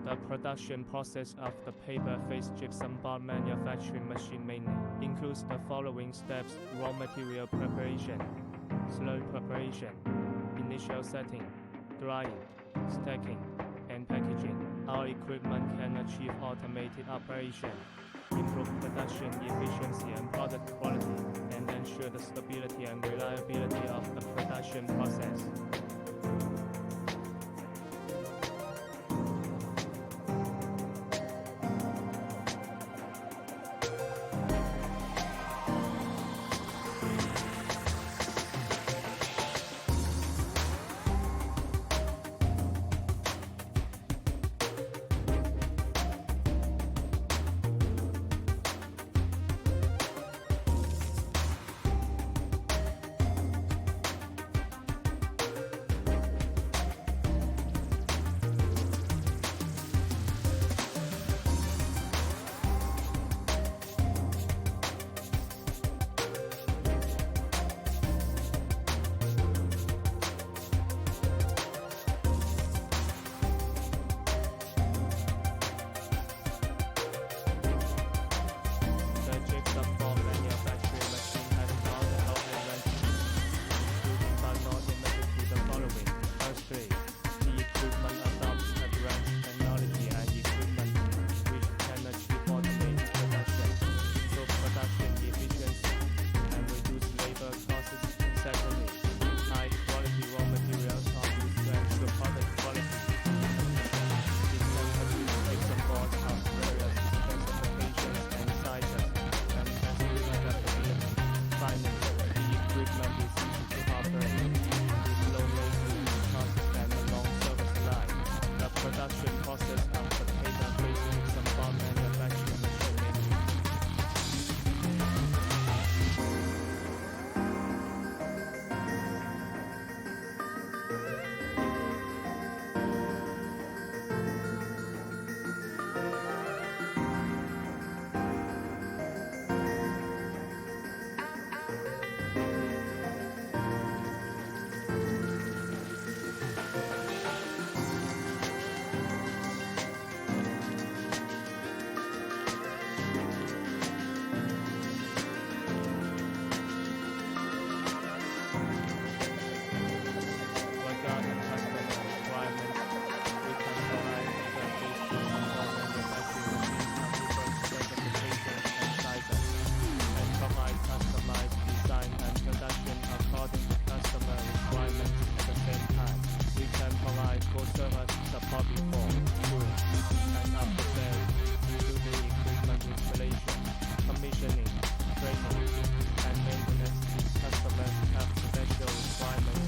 The production process of the paper face gypsum board manufacturing machine mainly includes the following steps: raw material preparation, slurry preparation, initial setting, drying, stacking, and packaging. Our equipment can achieve automated operation, improve production efficiency and product quality, and ensure the stability and reliability of the production process. Production process of the paper-based gypsum board manufacturing machine mainly. Support before, during, and after sales, including equipment installation, commissioning, training, and maintenance. Customers have special requirements